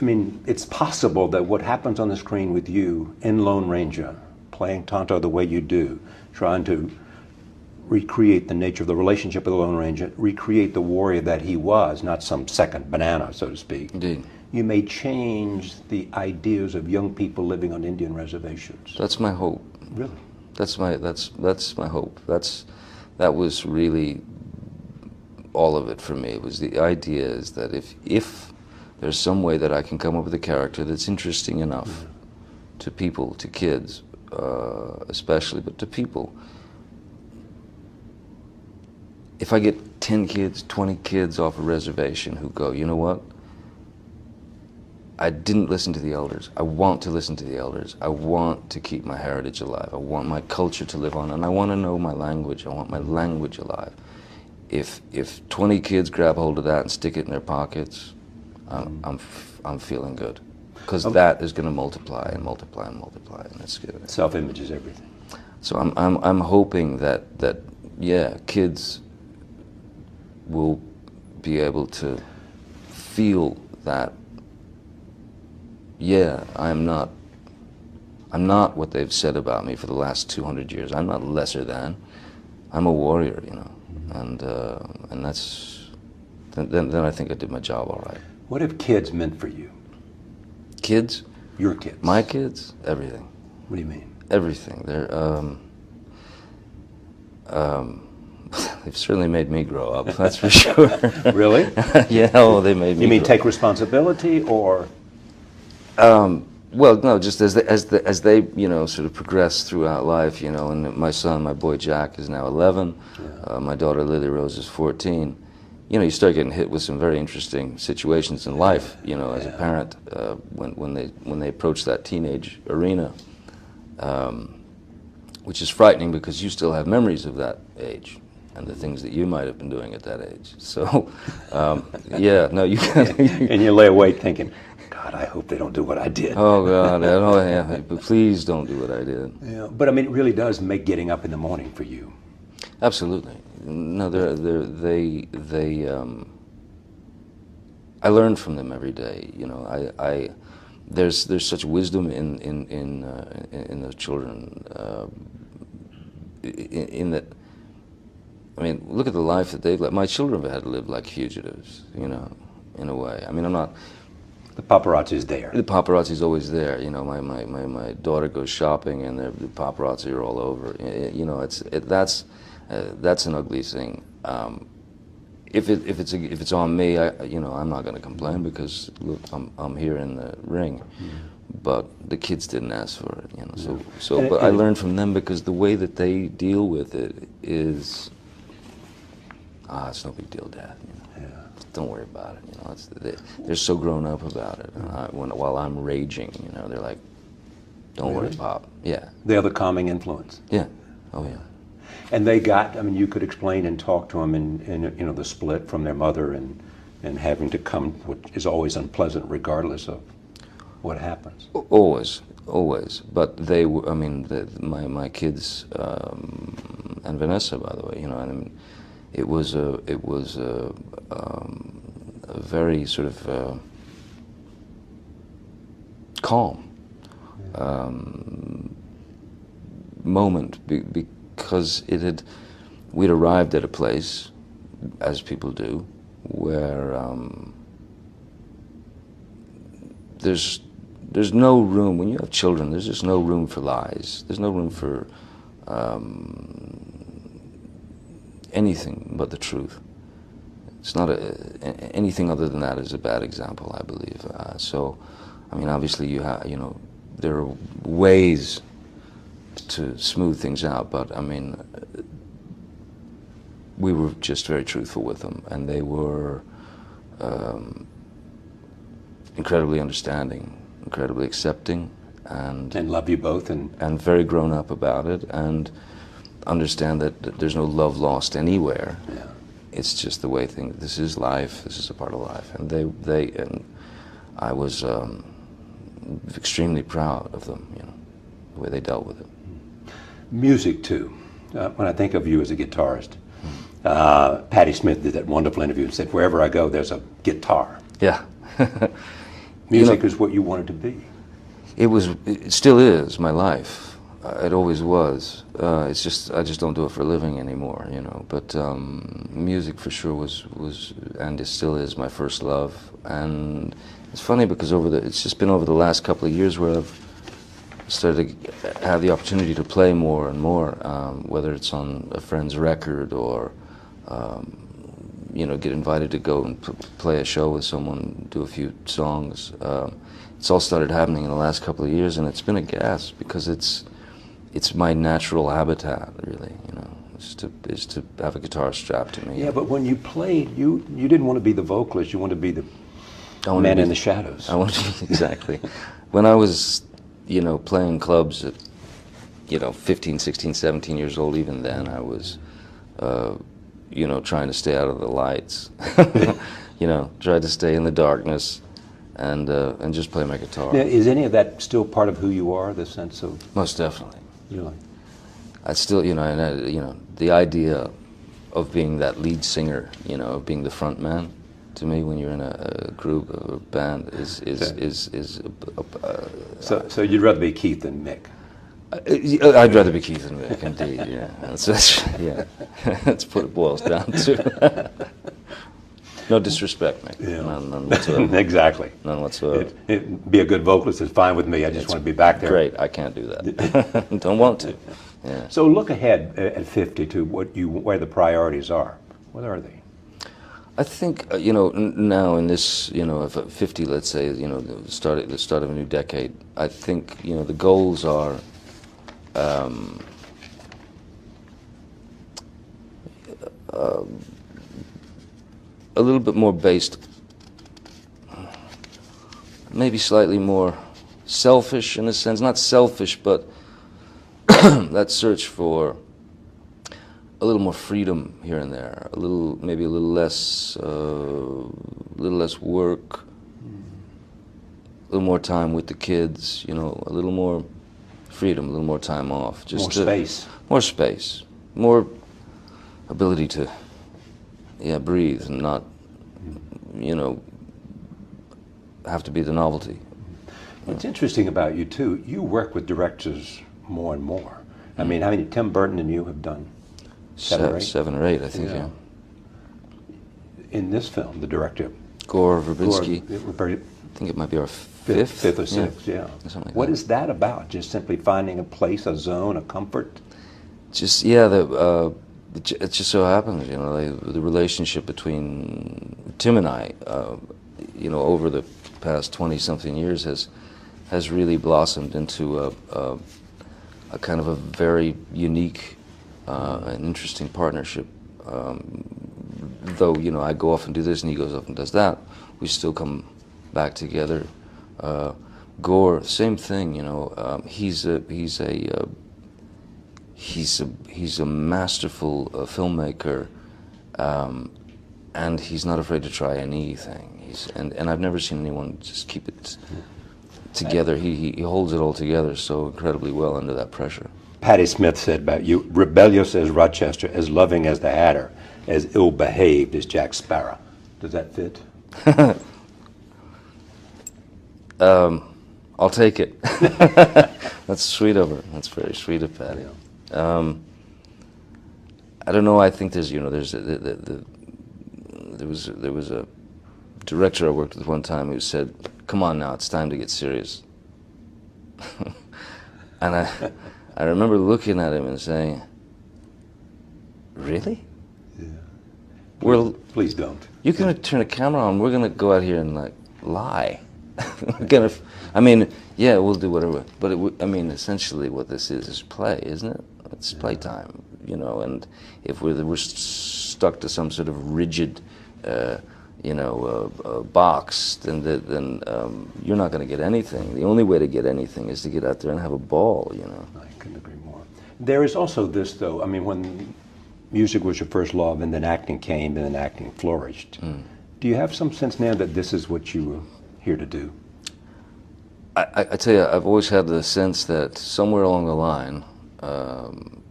I mean, it's possible that what happens on the screen with you in Lone Ranger, playing Tonto the way you do, trying to recreate the nature of the relationship with the Lone Ranger, recreate the warrior that he was, not some second banana, so to speak. Indeed. You may change the ideas of young people living on Indian reservations. That's my hope. Really? That's my hope. That was really all of it for me. It was the idea is that if there's some way that I can come up with a character that's interesting enough to people, to kids especially, but to people. If I get 10 kids, 20 kids off a reservation who go, you know what? I didn't listen to the elders. I want to listen to the elders. I want to keep my heritage alive. I want my culture to live on, and I want to know my language. I want my language alive. If 20 kids grab hold of that and stick it in their pockets, I'm feeling good, because that is going to multiply and multiply and multiply, and that's good. Self-image is everything. So I'm hoping that yeah, kids will be able to feel that. Yeah, I'm not what they've said about me for the last 200 years. I'm not lesser than. I'm a warrior, you know, and that's. Then I think I did my job all right. What have kids meant for you? Kids? Your kids? My kids? Everything. What do you mean? Everything. They've certainly made me grow up. That's for sure. Really? Yeah. Oh, they made me. You mean take responsibility, or? Well, no, just as they you know, sort of progress throughout life, you know, and my son, my boy Jack, is now 11. Yeah. My daughter Lily Rose is 14. You know, you start getting hit with some very interesting situations in life, you know, as a parent, when they approach that teenage arena, which is frightening because you still have memories of that age and the things that you might have been doing at that age. So, yeah, no, you can't. And you lay awake thinking, God, I hope they don't do what I did. Oh God, oh yeah, but please don't do what I did. Yeah, but I mean, it really does make getting up in the morning for you. Absolutely. No, I learn from them every day. You know, there's such wisdom in those children. In that, I mean, look at the life that they've led. My children have had to live like fugitives. You know, in a way. I mean, I'm not. The paparazzi's there. The paparazzi's always there. You know, my daughter goes shopping, and the paparazzi are all over. You know, that's an ugly thing. If it's on me, you know, I'm not going to complain because look, I'm here in the ring. But the kids didn't ask for it. You know, but I learned from them because the way that they deal with it is, it's no big deal, Dad. You know? Don't worry about it. You know, they're so grown up about it. And while I'm raging, you know, they're like, "Don't worry, Pop." Yeah. They're the calming influence. Yeah. Oh yeah. And they got. I mean, you could explain and talk to them in you know, the split from their mother and having to come, which is always unpleasant, regardless of what happens. Always. But they were. I mean, my kids and Vanessa, by the way. You know, I mean. It was a very sort of calm moment because we'd arrived at a place, as people do, where there's no room when you have children. There's just no room for lies. There's no room for anything but the truth. It's not anything other than that is a bad example, I believe. So, I mean, obviously you know, there are ways to smooth things out, but I mean, we were just very truthful with them, and they were incredibly understanding, incredibly accepting, and love you both, and very grown up about it, and understand that there's no love lost anywhere. Yeah. It's just the way things. This is life. This is a part of life, and and I was extremely proud of them. You know, the way they dealt with it. Music too. When I think of you as a guitarist, Patti Smith did that wonderful interview and said, "Wherever I go, there's a guitar." Yeah. Music is what you wanted to be. It still is my life. It always was. It's just I just don't do it for a living anymore, you know. But music for sure was and it still is my first love. And it's funny because it's just been over the last couple of years where I've started to have the opportunity to play more and more, whether it's on a friend's record or you know, get invited to go and play a show with someone, do a few songs. It's all started happening in the last couple of years, and it's been a gas because it's my natural habitat, really. You know, is to have a guitar strapped to me. Yeah, but when you played, you didn't want to be the vocalist. You wanted to be the man in the shadows. I wanted to be, exactly. When I was, you know, playing clubs at, you know, 15, 16, 17 years old, even then I was, you know, trying to stay out of the lights. You know, tried to stay in the darkness and just play my guitar. Now, is any of that still part of who you are, the sense of... Most definitely. Really? I still, you know, you know, the idea of being that lead singer, you know, being the front man, to me, when you're in a group or a band, So you'd rather be Keith than Mick? I'd rather be Keith than Mick, indeed. Yeah, yeah. That's what it boils down to. No disrespect, Mick. Yeah. None whatsoever. Exactly. None whatsoever. Be a good vocalist is fine with me. I just want to be back there. Great. I can't do that. Don't want to. Yeah. So look ahead at 50 to where the priorities are. What are they? I think you know, now in this, you know, if at 50, let's say, you know, the start of a new decade, I think, you know, the goals are a little bit more based, maybe slightly more selfish in a sense, not selfish, but that search for a little more freedom here and there, maybe a little less work, a little more time with the kids, you know, a little more freedom, a little more time off, just more space, more ability to, yeah, breathe and not, you know, have to be the novelty. What's interesting about you too, you work with directors more and more. I mean, how many Tim Burton and you have done? Seven or eight, I think. Yeah. In this film, the director, Gore Verbinski. I think it might be our fifth or sixth. Yeah. Like what is that about? Just simply finding a place, a zone, a comfort. Just it just so happens, you know, the relationship between Tim and I, you know, over the past 20-something years has really blossomed into a kind of a very unique and interesting partnership. Though, you know, I go off and do this and he goes off and does that, we still come back together. Gore, same thing, you know. He's a masterful filmmaker, and he's not afraid to try anything. And I've never seen anyone just keep it together. He holds it all together so incredibly well under that pressure. Patti Smith said about you, rebellious as Rochester, as loving as the Hatter, as ill-behaved as Jack Sparrow. Does that fit? I'll take it. That's sweet of her. That's very sweet of Patti. Yeah. I don't know. I think there's, you know, there was a director I worked with one time who said, "Come on now, it's time to get serious." And I remember looking at him and saying, "Really? Yeah. Please don't. You're gonna turn a camera on. We're gonna go out here and like lie. We're gonna. I mean, yeah, we'll do whatever. But I mean, essentially, what this is play, isn't it? It's playtime, you know. And if we're stuck to some sort of rigid, you know, box, then you're not going to get anything. The only way to get anything is to get out there and have a ball, you know. I couldn't agree more. There is also this, though. I mean, when music was your first love, and then acting came, and then acting flourished. Do you have some sense now that this is what you were here to do? I tell you, I've always had the sense that somewhere along the line,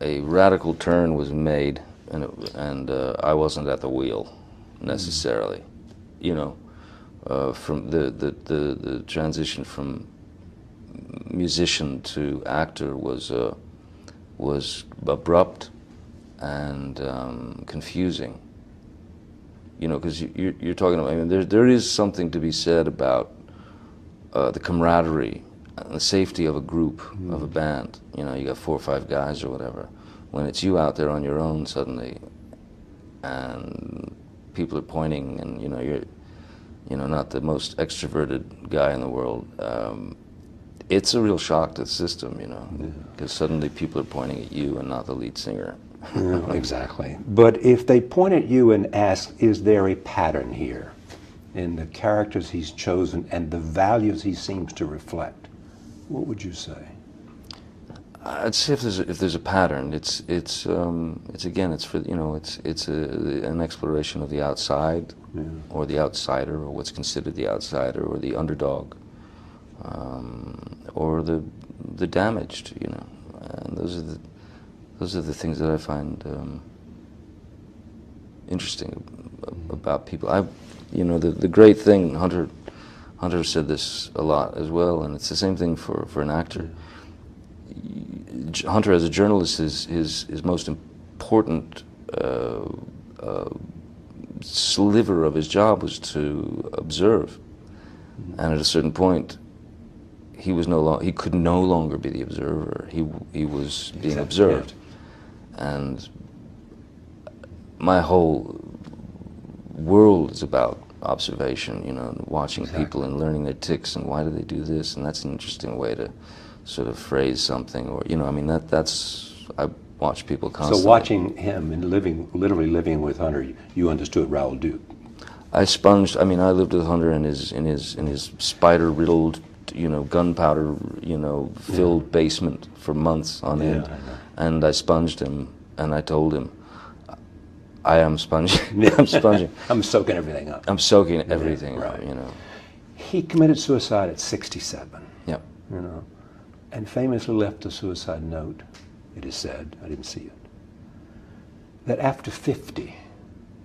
a radical turn was made, and I wasn't at the wheel necessarily. You know, from the transition from musician to actor was abrupt and confusing. You know, because you're talking about, I mean, there is something to be said about the camaraderie and the safety of a group, of a band. You know, you got 4 or 5 guys or whatever. When it's you out there on your own suddenly, and people are pointing, and you know you're not the most extroverted guy in the world. It's a real shock to the system, you know, because suddenly people are pointing at you and not the lead singer. Yeah, exactly. But if they point at you and ask, is there a pattern here in the characters he's chosen and the values he seems to reflect, what would you say? I'd say if there's a pattern, it's again, it's for, you know, it's an exploration of the outside, or the outsider, or what's considered the outsider, or the underdog, or the damaged, you know, and those are the things that I find interesting about people. You know, the great thing, Hunter said this a lot as well, and it's the same thing for an actor. Hunter, as a journalist, his most important sliver of his job was to observe, and at a certain point, he could no longer be the observer. He was being observed, and my whole world is about observation. You know, watching people and learning their tics and why do they do this, and that's an interesting way to sort of phrase something, or, you know, I mean, that's I watch people constantly. So watching him and literally living with Hunter, you understood Raoul Duke. I sponged. I mean, I lived with Hunter in his spider-riddled, you know, gunpowder, you know, filled basement for months on end, and I sponged him, and I told him, I am sponging. I'm sponging. I'm soaking everything up. I'm soaking everything up. You know. He committed suicide at 67. Yep. You know, and famously left a suicide note, it is said, I didn't see it, that after 50,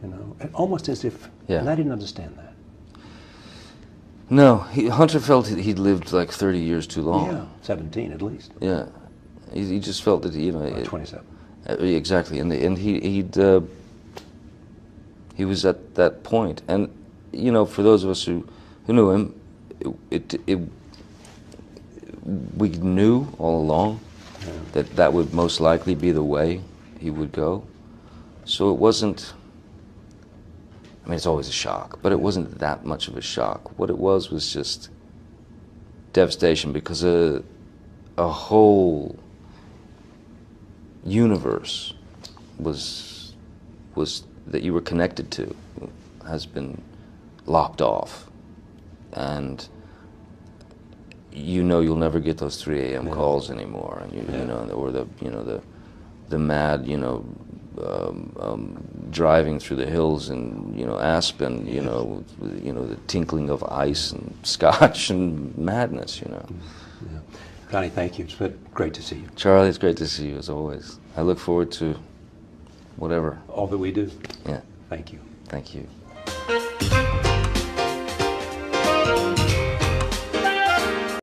you know, almost as if, and I didn't understand that. No, Hunter felt he'd lived like 30 years too long. Yeah, 17 at least. Yeah, he just felt that, you know. 27. Exactly, and he was at that point, and, you know, for those of us who knew him, we knew all along that would most likely be the way he would go. So it wasn't, I mean, it's always a shock, but it wasn't that much of a shock. What it was just devastation, because a whole universe was that you were connected to has been lopped off, and you know you'll never get those 3 a.m. calls anymore, and you know, or the mad, you know, driving through the hills in, you know, Aspen, you know, the tinkling of ice and scotch and madness, you know. Yeah. Connie, thank you. It's been great to see you. Charlie, it's great to see you as always. I look forward to whatever. All that we do. Yeah. Thank you. Thank you.